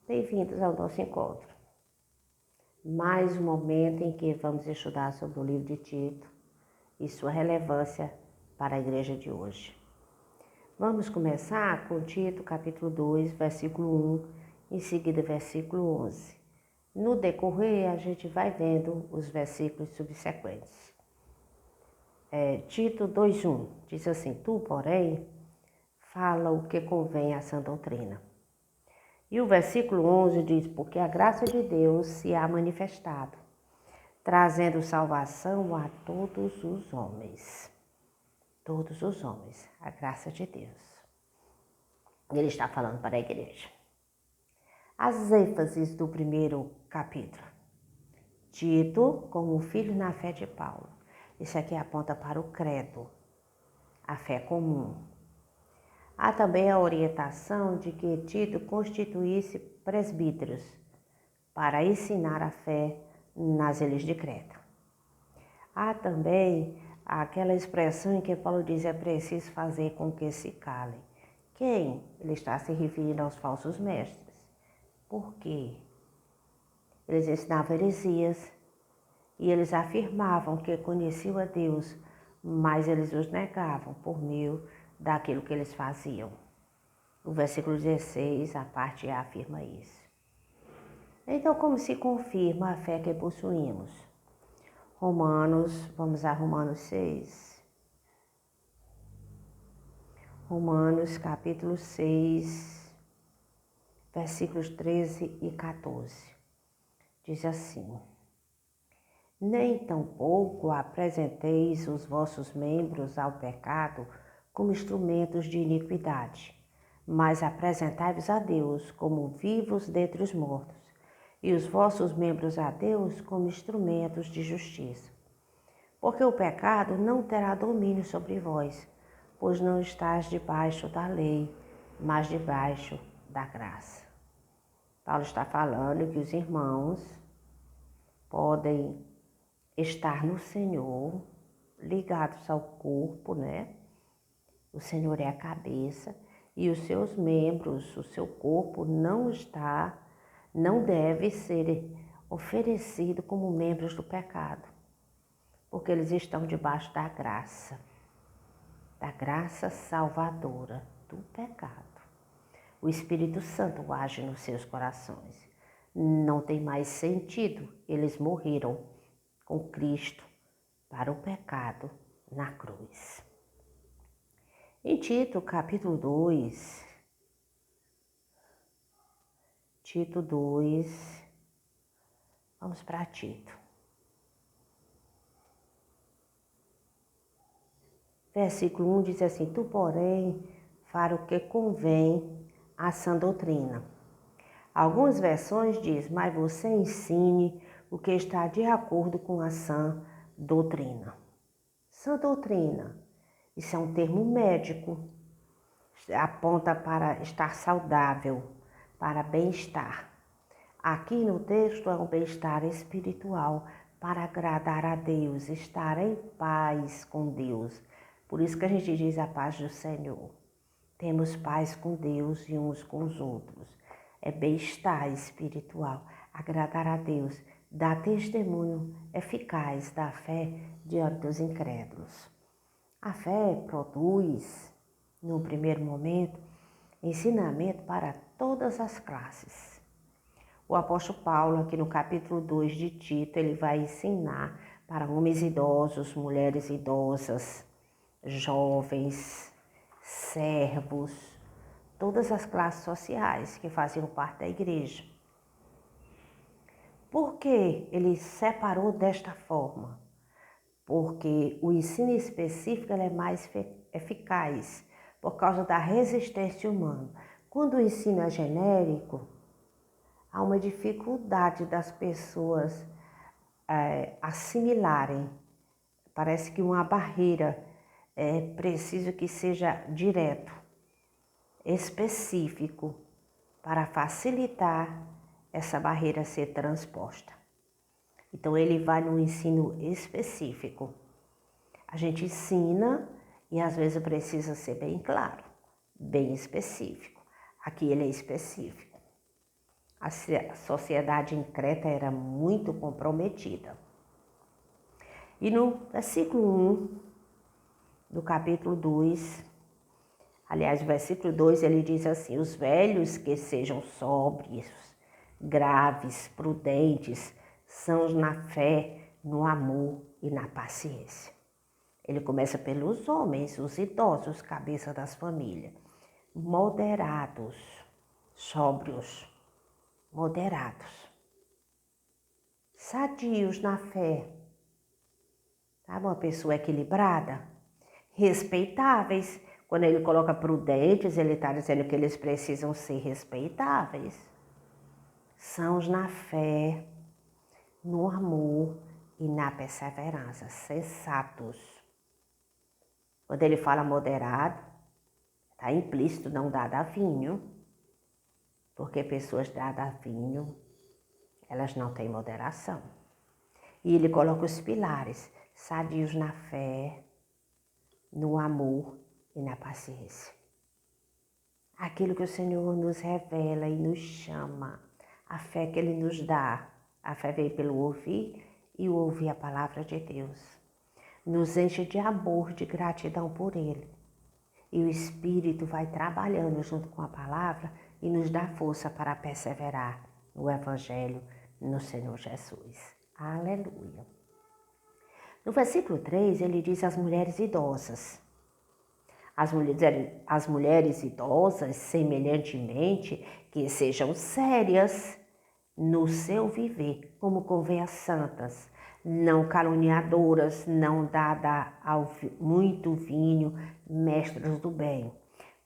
Bem-vindos ao nosso encontro. Mais um momento em que vamos estudar sobre o livro de Tito e sua relevância para a igreja de hoje. Vamos começar com Tito, capítulo 2, versículo 1, em seguida versículo 11. No decorrer, a gente vai vendo os versículos subsequentes. Tito 2:1 diz assim: Tu, porém, fala o que convém à sã doutrina. E o versículo 11 diz: Porque a graça de Deus se há manifestado, trazendo salvação a todos os homens. Todos os homens, a graça de Deus. Ele está falando para a igreja. As ênfases do primeiro capítulo. Tito como filho na fé de Paulo. Isso aqui aponta para o credo, a fé comum. Há também a orientação de que Tito constituísse presbíteros para ensinar a fé nas ilhas de Creta. Há também aquela expressão em que Paulo diz: é preciso fazer com que se calem. Quem? Ele está se referindo aos falsos mestres. Por quê? Eles ensinavam heresias e eles afirmavam que conheciam a Deus, mas eles os negavam por meio daquilo que eles faziam. O versículo 16, a parte A afirma isso. Então, como se confirma a fé que possuímos? Vamos a Romanos 6. Romanos capítulo 6, versículos 13 e 14. Diz assim: Nem tampouco apresenteis os vossos membros ao pecado como instrumentos de iniquidade, mas apresentai-vos a Deus como vivos dentre os mortos, e os vossos membros a Deus como instrumentos de justiça. Porque o pecado não terá domínio sobre vós, pois não estás debaixo da lei, mas debaixo da graça. Paulo está falando que os irmãos podem estar no Senhor, ligados ao corpo, né? O Senhor é a cabeça e os seus membros, o seu corpo não deve ser oferecido como membros do pecado, porque eles estão debaixo da graça salvadora do pecado. O Espírito Santo age nos seus corações. Não tem mais sentido, eles morreram com Cristo para o pecado na cruz. Em Tito, capítulo 2, vamos para Tito. Versículo 1 diz assim: Tu, porém, fala o que convém à sã doutrina. Algumas versões diz: Mas você ensine o que está de acordo com a sã doutrina. Sã doutrina, isso é um termo médico, aponta para estar saudável, para bem-estar. Aqui no texto é um bem-estar espiritual, para agradar a Deus, estar em paz com Deus. Por isso que a gente diz a paz do Senhor. Temos paz com Deus e uns com os outros. É bem-estar espiritual, agradar a Deus, dar testemunho eficaz da fé diante dos incrédulos. A fé produz, no primeiro momento, ensinamento para todas as classes. O apóstolo Paulo, aqui no capítulo 2 de Tito, ele vai ensinar para homens idosos, mulheres idosas, jovens, servos, todas as classes sociais que faziam parte da igreja. Por que ele separou desta forma? Porque o ensino específico é mais eficaz por causa da resistência humana. Quando o ensino é genérico, há uma dificuldade das pessoas assimilarem. Parece que uma barreira é preciso que seja direto, específico, para facilitar essa barreira ser transposta. Então ele vai no ensino específico. A gente ensina e às vezes precisa ser bem claro, bem específico. Aqui ele é específico. A sociedade em Creta era muito comprometida. E no versículo 1 do capítulo 2, aliás, o versículo 2, ele diz assim: os velhos que sejam sóbrios, graves, prudentes, sãos na fé, no amor e na paciência. Ele começa pelos homens, os idosos, cabeça das famílias. Moderados, sóbrios, moderados, sadios na fé, sabe? Uma pessoa equilibrada, respeitáveis. Quando ele coloca prudentes, ele está dizendo que eles precisam ser respeitáveis. Sãos na fé, no amor e na perseverança, sensatos. Quando ele fala moderado, está implícito não dado a vinho, porque pessoas dadas a vinho, elas não têm moderação. E ele coloca os pilares, sadios na fé, no amor e na paciência. Aquilo que o Senhor nos revela e nos chama, a fé que Ele nos dá, a fé veio pelo ouvir e o ouvir a palavra de Deus. Nos enche de amor, de gratidão por Ele. E o Espírito vai trabalhando junto com a palavra e nos dá força para perseverar no Evangelho, no Senhor Jesus. Aleluia. No versículo 3, ele diz às mulheres idosas. As mulheres idosas, semelhantemente, que sejam sérias no seu viver, como convém às santas, não caluniadoras, não dada ao muito vinho, mestras do bem,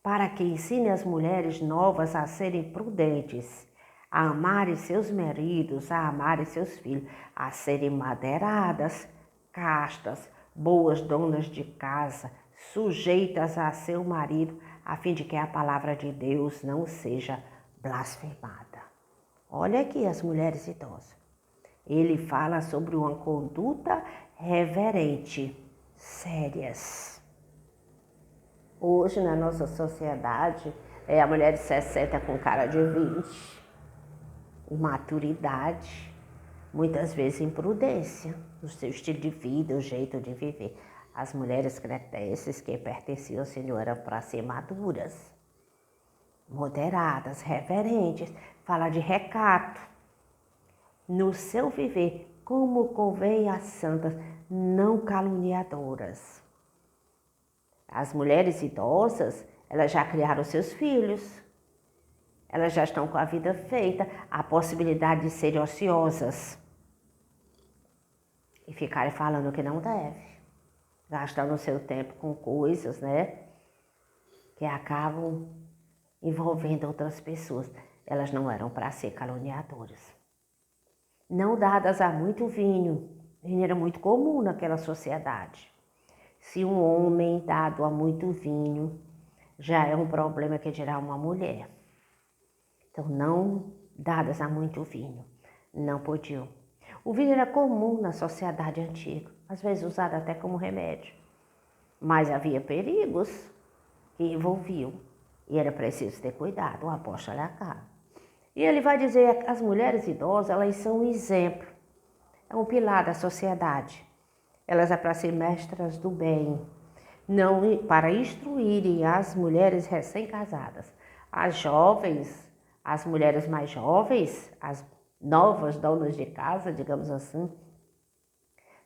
para que ensine as mulheres novas a serem prudentes, a amarem seus maridos, a amarem seus filhos, a serem moderadas, castas, boas donas de casa, sujeitas a seu marido, a fim de que a palavra de Deus não seja blasfemada. Olha aqui as mulheres idosas. Ele fala sobre uma conduta reverente, sérias. Hoje, na nossa sociedade, a mulher de 60 com cara de 20, imaturidade, muitas vezes imprudência, o seu estilo de vida, o jeito de viver. As mulheres cretenses que pertenciam ao Senhor eram para ser maduras, moderadas, reverentes, fala de recato. No seu viver, como convém às santas, não caluniadoras. As mulheres idosas, elas já criaram seus filhos, elas já estão com a vida feita, a possibilidade de serem ociosas e ficarem falando que não deve, gastando o seu tempo com coisas, que acabam envolvendo outras pessoas. Elas não eram para ser caluniadoras. Não dadas a muito vinho. Vinho era muito comum naquela sociedade. Se um homem dado a muito vinho, já é um problema que dirá uma mulher. Então, não dadas a muito vinho, não podiam. O vinho era comum na sociedade antiga, às vezes usado até como remédio. Mas havia perigos que envolviam e era preciso ter cuidado, o apóstolo acaba. E ele vai dizer que as mulheres idosas, elas são um exemplo, é um pilar da sociedade. Elas é para ser mestras do bem, não para instruírem as mulheres recém-casadas. As jovens, as mulheres mais jovens, as novas donas de casa, digamos assim,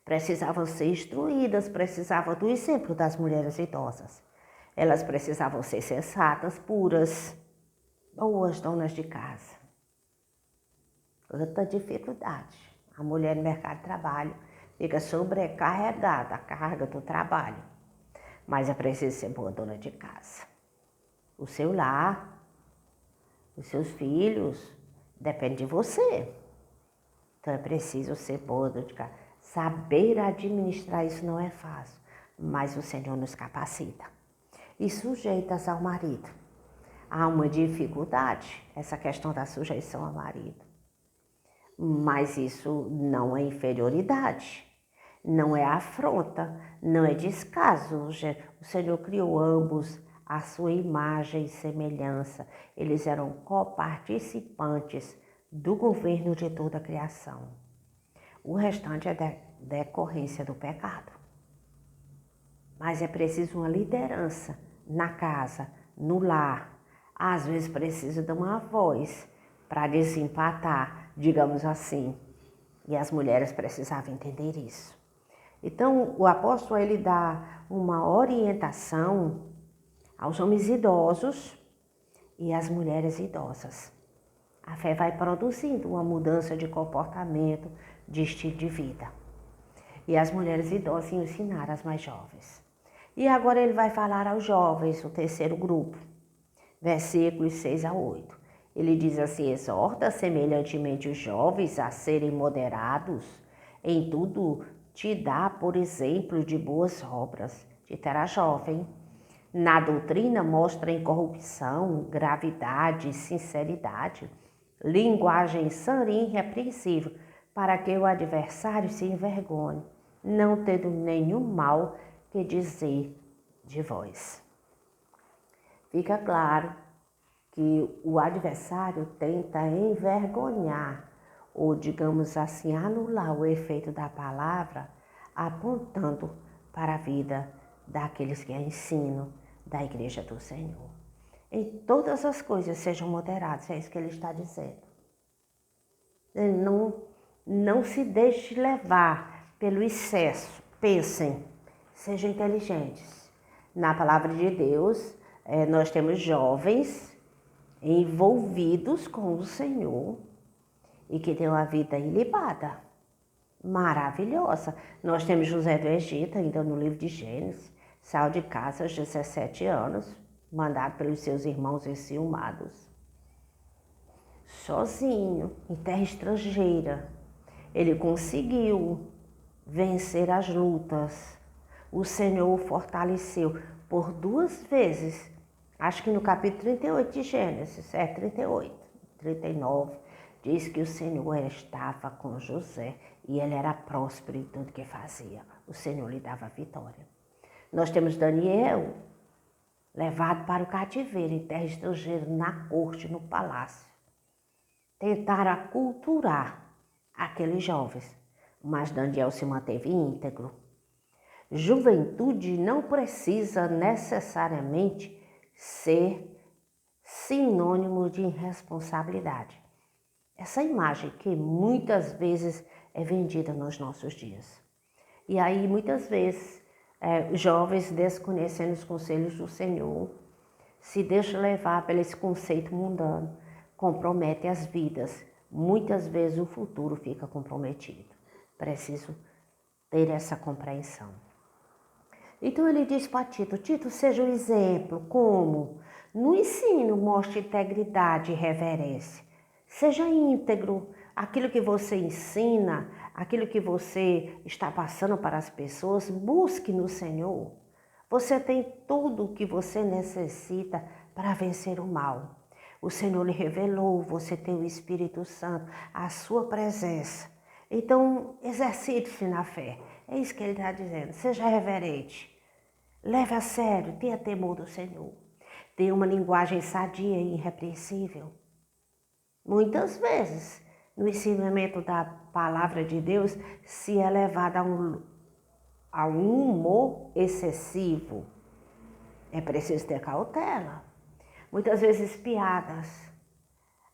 precisavam ser instruídas, precisavam do exemplo das mulheres idosas. Elas precisavam ser sensatas, puras, boas donas de casa. Outra dificuldade, a mulher no mercado de trabalho fica sobrecarregada, a carga do trabalho, mas é preciso ser boa dona de casa. O seu lar, os seus filhos, depende de você. Então é preciso ser boa dona de casa. Saber administrar isso não é fácil, mas o Senhor nos capacita. E sujeitas ao marido. Há uma dificuldade, essa questão da sujeição ao marido. Mas isso não é inferioridade, não é afronta, não é descaso. O Senhor criou ambos à sua imagem e semelhança. Eles eram coparticipantes do governo de toda a criação. O restante é decorrência do pecado. Mas é preciso uma liderança na casa, no lar. Às vezes precisa de uma voz para desempatar, digamos assim. E as mulheres precisavam entender isso. Então, o apóstolo ele dá uma orientação aos homens idosos e às mulheres idosas. A fé vai produzindo uma mudança de comportamento, de estilo de vida. E as mulheres idosas ensinar as mais jovens. E agora ele vai falar aos jovens, o terceiro grupo, versículos 6 a 8. Ele diz assim: exorta semelhantemente os jovens a serem moderados, em tudo te dá por exemplo de boas obras. Tito era jovem. Na doutrina mostra incorrupção, gravidade, sinceridade, linguagem sã e irrepreensível, para que o adversário se envergonhe, não tendo nenhum mal que dizer de vós. Fica claro que o adversário tenta envergonhar, ou digamos assim, anular o efeito da palavra, apontando para a vida daqueles que a ensinam, da igreja do Senhor. Em todas as coisas sejam moderados, é isso que ele está dizendo. Não se deixe levar pelo excesso, pensem, sejam inteligentes. Na palavra de Deus, nós temos jovens envolvidos com o Senhor e que têm uma vida ilibada, maravilhosa. Nós temos José do Egito, ainda no livro de Gênesis, saiu de casa aos 17 anos, mandado pelos seus irmãos enciumados. Sozinho, em terra estrangeira, ele conseguiu vencer as lutas. O Senhor o fortaleceu por 2 vezes. Acho que no capítulo 38 de Gênesis, 38, 39, diz que o Senhor estava com José e ele era próspero em tudo que fazia. O Senhor lhe dava vitória. Nós temos Daniel, levado para o cativeiro em terra estrangeira, na corte, no palácio. Tentaram aculturar aqueles jovens, mas Daniel se manteve íntegro. Juventude não precisa necessariamente ser sinônimo de irresponsabilidade. Essa imagem que muitas vezes é vendida nos nossos dias. E aí muitas vezes jovens desconhecendo os conselhos do Senhor, se deixam levar pelo esse conceito mundano, compromete as vidas. Muitas vezes o futuro fica comprometido. Preciso ter essa compreensão. Então ele diz para Tito: Tito, seja um exemplo. Como? No ensino, mostre integridade e reverência. Seja íntegro. Aquilo que você ensina, aquilo que você está passando para as pessoas, busque no Senhor. Você tem tudo o que você necessita para vencer o mal. O Senhor lhe revelou, você tem o Espírito Santo, a sua presença. Então, exercite-se na fé. É isso que ele está dizendo. Seja reverente. Leve a sério, tenha temor do Senhor. Tenha uma linguagem sadia e irrepreensível. Muitas vezes, no ensinamento da palavra de Deus, se é levado a um humor excessivo. É preciso ter cautela. Muitas vezes piadas.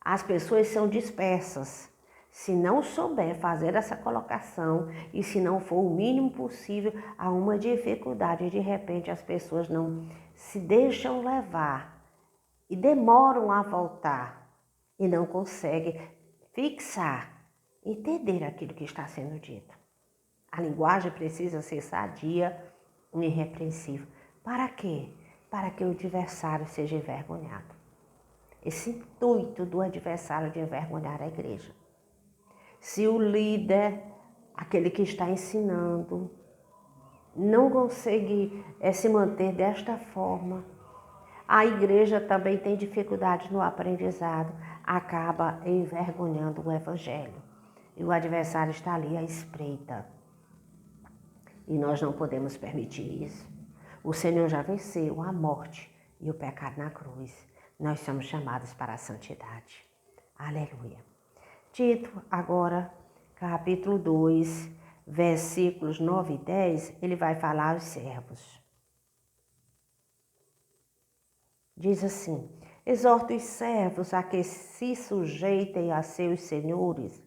As pessoas são dispersas. Se não souber fazer essa colocação e se não for o mínimo possível, há uma dificuldade. De repente as pessoas não se deixam levar e demoram a voltar e não conseguem fixar, entender aquilo que está sendo dito. A linguagem precisa ser sadia e irrepreensível. Para quê? Para que o adversário seja envergonhado. Esse intuito do adversário de envergonhar a igreja. Se o líder, aquele que está ensinando, não consegue se manter desta forma, a igreja também tem dificuldade no aprendizado, acaba envergonhando o evangelho. E o adversário está ali à espreita. E nós não podemos permitir isso. O Senhor já venceu a morte e o pecado na cruz. Nós somos chamados para a santidade. Aleluia. Tito, agora, capítulo 2, versículos 9 e 10, ele vai falar aos servos. Diz assim: exorta os servos a que se sujeitem a seus senhores,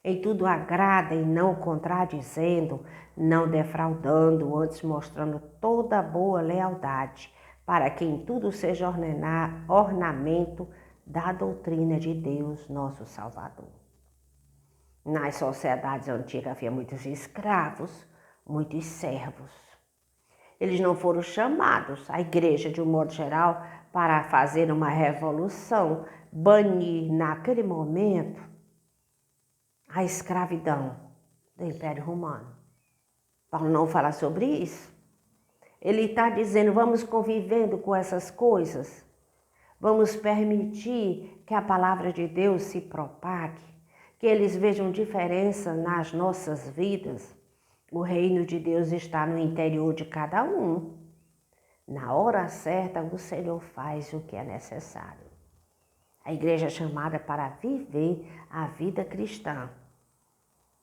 em tudo agradem, não contradizendo, não defraudando, antes mostrando toda boa lealdade, para que em tudo seja ornamento da doutrina de Deus, nosso Salvador. Nas sociedades antigas havia muitos escravos, muitos servos. Eles não foram chamados, a igreja de um modo geral, para fazer uma revolução, banir naquele momento a escravidão do Império Romano. Paulo não fala sobre isso. Ele está dizendo, vamos convivendo com essas coisas, vamos permitir que a palavra de Deus se propague, que eles vejam diferença nas nossas vidas. O reino de Deus está no interior de cada um. Na hora certa, o Senhor faz o que é necessário. A igreja é chamada para viver a vida cristã.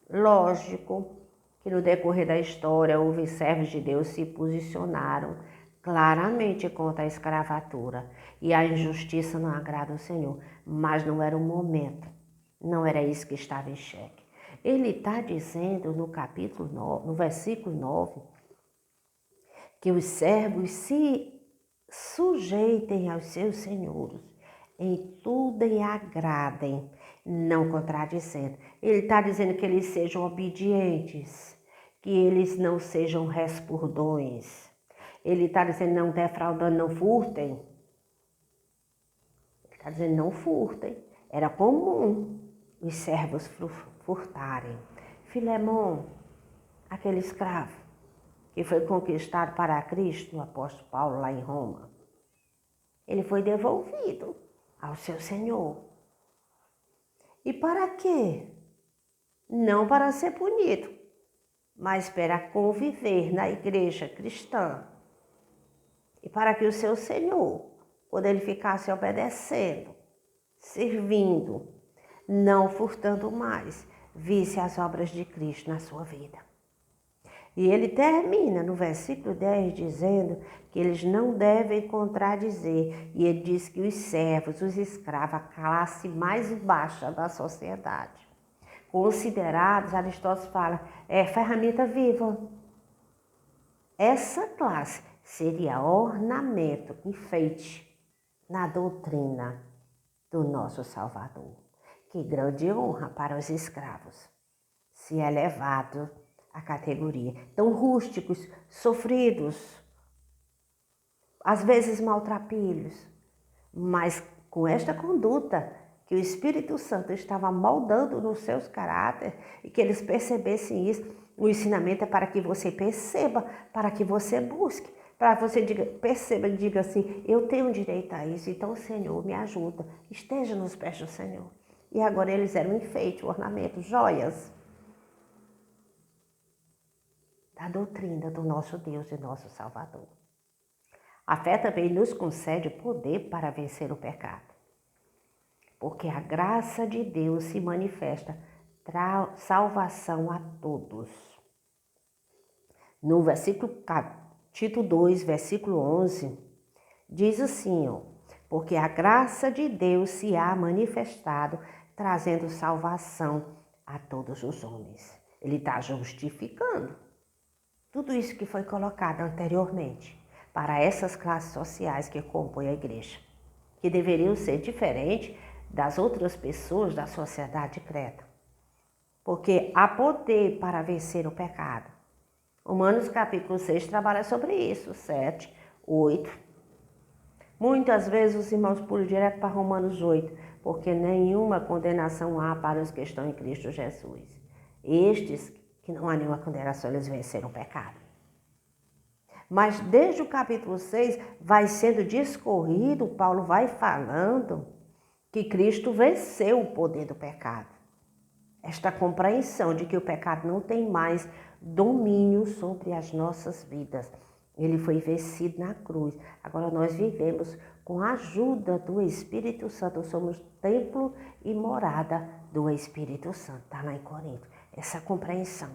Lógico que no decorrer da história, houve servos de Deus que se posicionaram claramente contra a escravatura e a injustiça não agrada ao Senhor, mas não era o momento, não era isso que estava em xeque. Ele está dizendo no capítulo 9, no versículo 9, que os servos se sujeitem aos seus senhores, em tudo e agradem, não contradizendo. Ele está dizendo que eles sejam obedientes, que eles não sejam respurdões. Ele está dizendo não defraudando, não furtem. Ele está dizendo não furtem. Era comum os servos furtarem. Filemon, aquele escravo que foi conquistado para Cristo, o apóstolo Paulo lá em Roma, ele foi devolvido ao seu senhor. E para quê? Não para ser punido, mas para conviver na igreja cristã. E para que o seu senhor, quando ele ficasse obedecendo, servindo, não furtando mais, visse as obras de Cristo na sua vida. E ele termina no versículo 10 dizendo que eles não devem contradizer. E ele diz que os servos, os escravos, a classe mais baixa da sociedade, considerados, Aristóteles fala, é ferramenta viva. Essa classe seria ornamento, enfeite na doutrina do nosso Salvador. Que grande honra para os escravos, se elevado a categoria. Tão rústicos, sofridos, às vezes maltrapilhos, mas com esta conduta que o Espírito Santo estava moldando nos seus caráteres e que eles percebessem isso, o ensinamento é para que você perceba, para que você busque, para que você perceba e diga assim, eu tenho direito a isso, então Senhor, me ajuda, esteja nos pés do Senhor. E agora eles eram enfeite, ornamento, joias da doutrina do nosso Deus e nosso Salvador. A fé também nos concede o poder para vencer o pecado, porque a graça de Deus se manifesta, traz salvação a todos. No versículo Tito 2, versículo 11, diz assim, porque a graça de Deus se há manifestado, trazendo salvação a todos os homens. Ele está justificando tudo isso que foi colocado anteriormente para essas classes sociais que compõem a igreja, que deveriam ser diferentes das outras pessoas da sociedade de Creta. Porque há poder para vencer o pecado. Romanos capítulo 6 trabalha sobre isso, 7, 8. Muitas vezes os irmãos pulam direto para Romanos 8, porque nenhuma condenação há para os que estão em Cristo Jesus. Estes que não há nenhuma condenação, eles venceram o pecado. Mas desde o capítulo 6 vai sendo discorrido, Paulo vai falando que Cristo venceu o poder do pecado. Esta compreensão de que o pecado não tem mais domínio sobre as nossas vidas. Ele foi vencido na cruz. Agora nós vivemos com a ajuda do Espírito Santo. Somos templo e morada do Espírito Santo. Está lá em Coríntios. Essa compreensão.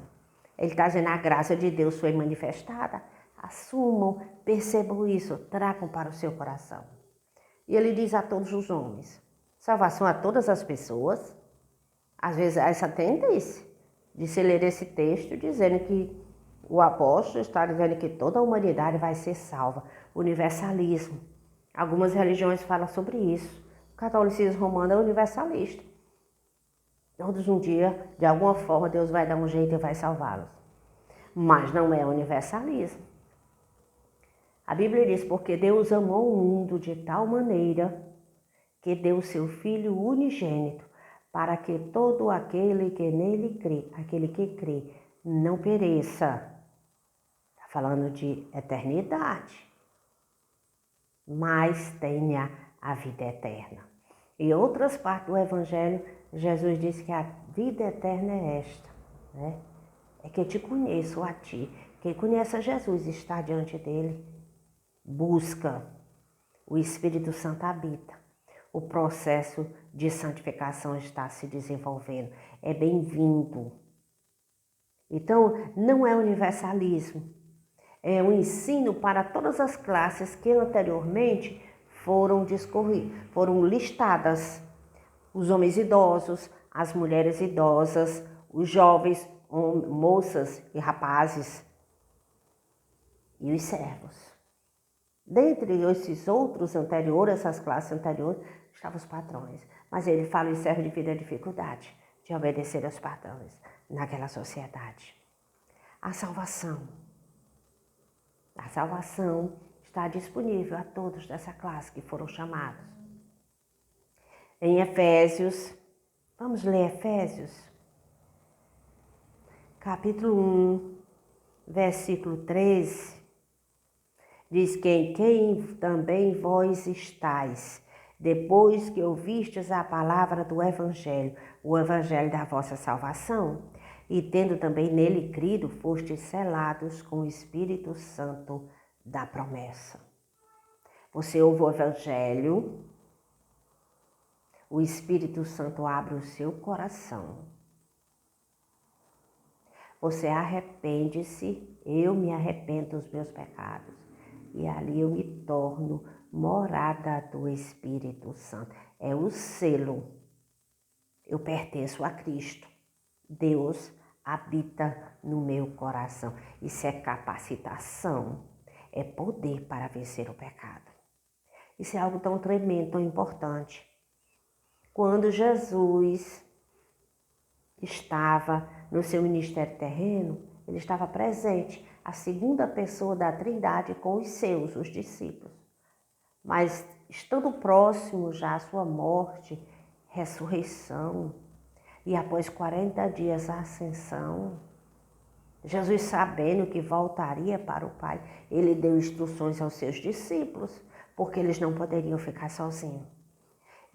Ele está dizendo, a graça de Deus foi manifestada. Assumam, percebam isso, tragam para o seu coração. E ele diz a todos os homens, salvação a todas as pessoas. Às vezes essa tendência de se ler esse texto dizendo que o apóstolo está dizendo que toda a humanidade vai ser salva. Universalismo. Algumas religiões falam sobre isso. O catolicismo romano é universalista. Todos um dia, de alguma forma, Deus vai dar um jeito e vai salvá-los. Mas não é universalismo. A Bíblia diz, porque Deus amou o mundo de tal maneira que deu o seu Filho unigênito, para que todo aquele que nele crê, aquele que crê, não pereça. Está falando de eternidade, mas tenha a vida eterna. Em outras partes do Evangelho, Jesus disse que a vida eterna é esta, né? É que eu te conheço a ti. Quem conhece a Jesus está diante dele, busca, o Espírito Santo habita. O processo de santificação está se desenvolvendo. É bem-vindo. Então, não é universalismo. É um ensino para todas as classes que anteriormente foram listadas. Os homens idosos, as mulheres idosas, os jovens, moças e rapazes e os servos. Dentre esses outros anteriores, essas classes anteriores, estavam os patrões. Mas ele fala em servo devido à dificuldade de obedecer aos patrões naquela sociedade. A salvação. A salvação está disponível a todos dessa classe que foram chamados. Em Efésios, vamos ler Efésios, capítulo 1, versículo 13, diz que em quem também vós estáis, depois que ouvistes a palavra do Evangelho, o Evangelho da vossa salvação, e tendo também nele crido, fostes selados com o Espírito Santo da promessa. Você ouve o Evangelho, o Espírito Santo abre o seu coração. Você arrepende-se, eu me arrependo dos meus pecados. E ali eu me torno morada do Espírito Santo. É o selo. Eu pertenço a Cristo. Deus habita no meu coração. Isso é capacitação. É poder para vencer o pecado. Isso é algo tão tremendo, tão importante. Quando Jesus estava no seu ministério terreno, ele estava presente, a segunda pessoa da Trindade com os seus, os discípulos. Mas estando próximo já à sua morte, ressurreição, e após 40 dias a ascensão, Jesus sabendo que voltaria para o Pai, ele deu instruções aos seus discípulos, porque eles não poderiam ficar sozinhos.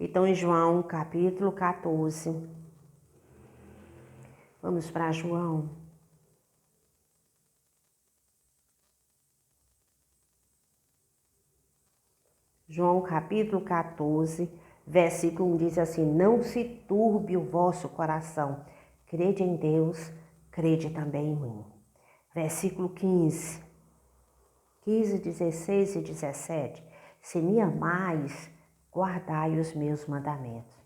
Então, em João, capítulo 14, vamos para João. João, capítulo 14, versículo 1 diz assim, não se turbe o vosso coração, crede em Deus, crede também em mim. Versículo 15, 16 e 17, se me amais, guardai os meus mandamentos.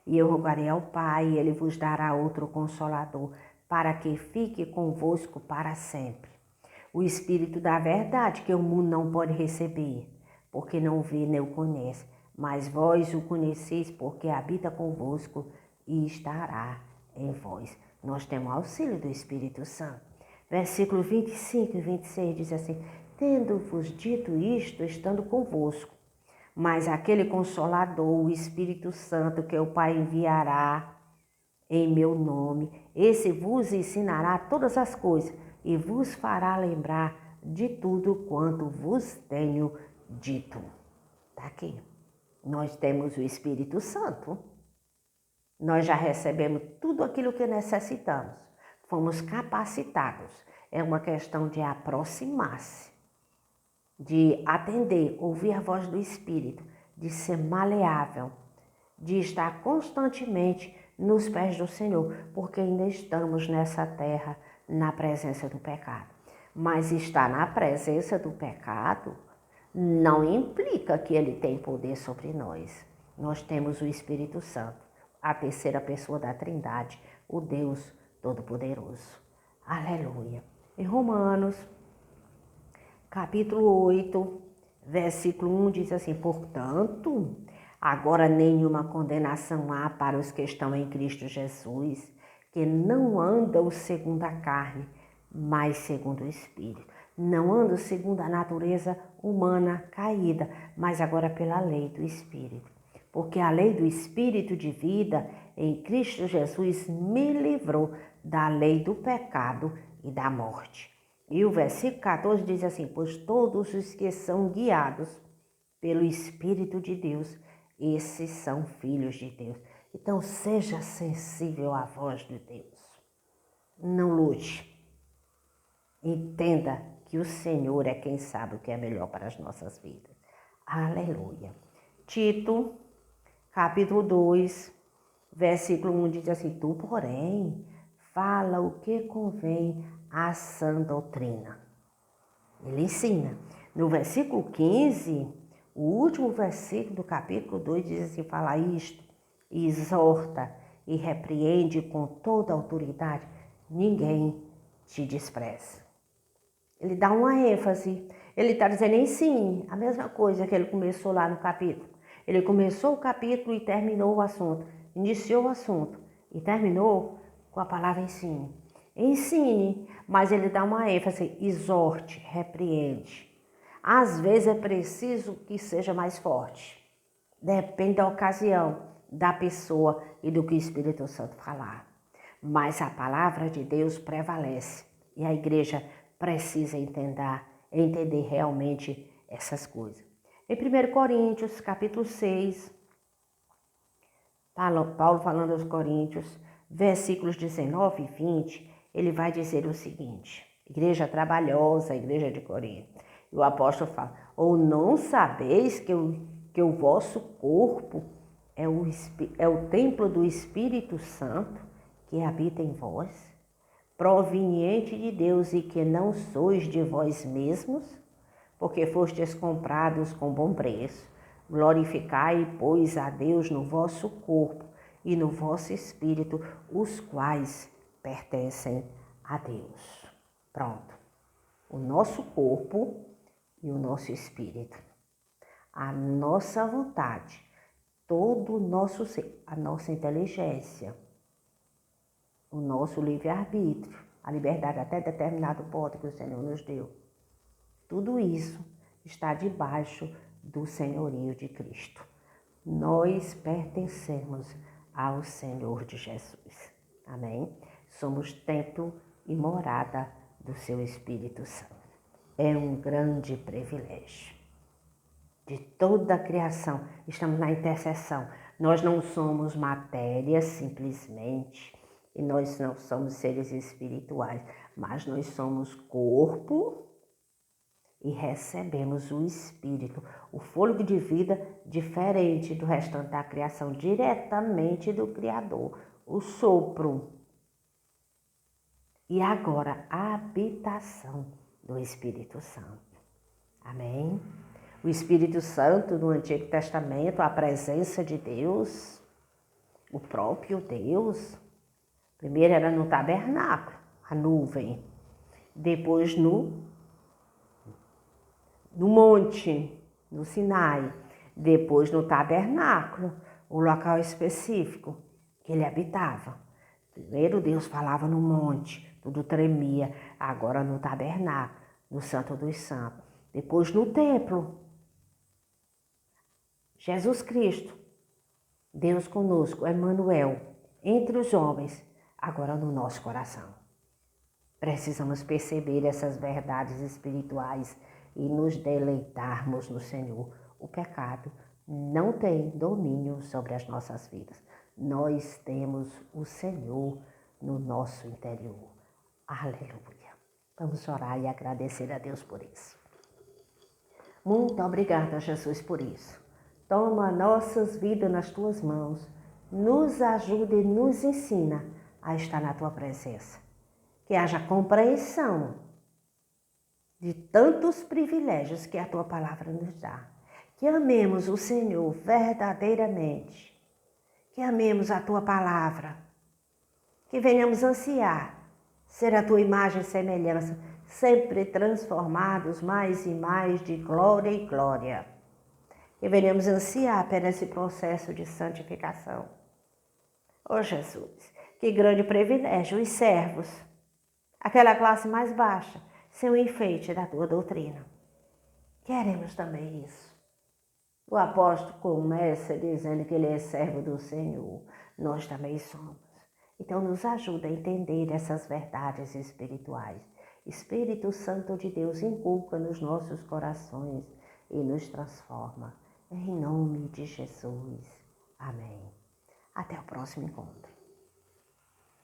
E eu rogarei ao Pai, e Ele vos dará outro Consolador, para que fique convosco para sempre. O Espírito da verdade, que o mundo não pode receber, porque não vê nem o conhece. Mas vós o conheceis, porque habita convosco e estará em vós. Nós temos auxílio do Espírito Santo. Versículo 25 e 26 diz assim, tendo-vos dito isto, estando convosco, mas aquele Consolador, o Espírito Santo, que o Pai enviará em meu nome, esse vos ensinará todas as coisas e vos fará lembrar de tudo quanto vos tenho dito. Está aqui. Nós temos o Espírito Santo. Nós já recebemos tudo aquilo que necessitamos. Fomos capacitados. É uma questão de aproximar-se, de atender, ouvir a voz do Espírito, de ser maleável, de estar constantemente nos pés do Senhor, porque ainda estamos nessa terra na presença do pecado. Mas estar na presença do pecado não implica que ele tem poder sobre nós. Nós temos o Espírito Santo, a terceira pessoa da Trindade, o Deus Todo-Poderoso. Aleluia. Em Romanos, capítulo 8, versículo 1 diz assim: portanto, agora nenhuma condenação há para os que estão em Cristo Jesus, que não andam segundo a carne, mas segundo o Espírito. Não andam segundo a natureza humana caída, mas agora pela lei do Espírito. Porque a lei do Espírito de vida em Cristo Jesus me livrou da lei do pecado e da morte. E o versículo 14 diz assim: pois todos os que são guiados pelo Espírito de Deus, esses são filhos de Deus. Então seja sensível à voz de Deus. Não lute. Entenda que o Senhor é quem sabe o que é melhor para as nossas vidas. Aleluia. Tito, capítulo 2, versículo 1 diz assim: tu, porém, fala o que convém à sã doutrina. Ele ensina. No versículo 15, o último versículo do capítulo 2 diz assim: fala isto, e exorta e repreende com toda autoridade, ninguém te despreze. Ele dá uma ênfase, ele está dizendo ensine, a mesma coisa que ele começou lá no capítulo. Ele começou o capítulo e terminou o assunto, iniciou o assunto e terminou com a palavra ensine. Ensine, mas ele dá uma ênfase, exorte, repreende. Às vezes é preciso que seja mais forte, depende da ocasião, da pessoa e do que o Espírito Santo falar. Mas a palavra de Deus prevalece e a igreja precisa entender realmente essas coisas. Em 1 Coríntios, capítulo 6, Paulo falando aos Coríntios, versículos 19 e 20, ele vai dizer o seguinte: igreja trabalhosa, igreja de Corinto. E o apóstolo fala: ou não sabeis que o vosso corpo é o templo do Espírito Santo que habita em vós, proveniente de Deus, e que não sois de vós mesmos, porque fostes comprados com bom preço. Glorificai, pois, a Deus no vosso corpo e no vosso espírito, os quais pertencem a Deus. Pronto. O nosso corpo e o nosso espírito. A nossa vontade, todo o nosso ser, a nossa inteligência, o nosso livre-arbítrio, a liberdade até determinado ponto que o Senhor nos deu. Tudo isso está debaixo do senhorio de Cristo. Nós pertencemos ao Senhor de Jesus. Amém? Somos templo e morada do seu Espírito Santo. É um grande privilégio. De toda a criação, estamos na intercessão. Nós não somos matéria simplesmente, e nós não somos seres espirituais, mas nós somos corpo e recebemos o Espírito, o fôlego de vida diferente do restante da criação, diretamente do Criador, o sopro. E agora, a habitação do Espírito Santo. Amém? O Espírito Santo no Antigo Testamento, a presença de Deus, o próprio Deus. Primeiro era no tabernáculo, a nuvem. Depois no monte, no Sinai. Depois no tabernáculo, o local específico que ele habitava. Primeiro Deus falava no monte, tudo tremia. Agora no tabernáculo, no Santo dos Santos. Depois no templo. Jesus Cristo, Deus conosco, Emmanuel, entre os homens, agora no nosso coração. Precisamos perceber essas verdades espirituais e nos deleitarmos no Senhor. O pecado não tem domínio sobre as nossas vidas. Nós temos o Senhor no nosso interior. Aleluia. Vamos orar e agradecer a Deus por isso. Muito obrigada, Jesus, por isso. Toma nossas vidas nas tuas mãos. Nos ajuda e nos ensina a estar na tua presença. Que haja compreensão de tantos privilégios que a tua palavra nos dá. Que amemos o Senhor verdadeiramente. Que amemos a tua palavra. Que venhamos ansiar ser a tua imagem e semelhança, sempre transformados mais e mais de glória em glória. Que venhamos ansiar por esse processo de santificação. Ó Jesus, que grande privilégio, os servos, aquela classe mais baixa, ser um enfeite da tua doutrina. Queremos também isso. O apóstolo começa dizendo que ele é servo do Senhor. Nós também somos. Então nos ajuda a entender essas verdades espirituais. Espírito Santo de Deus inculca nos nossos corações e nos transforma. Em nome de Jesus. Amém. Até o próximo encontro.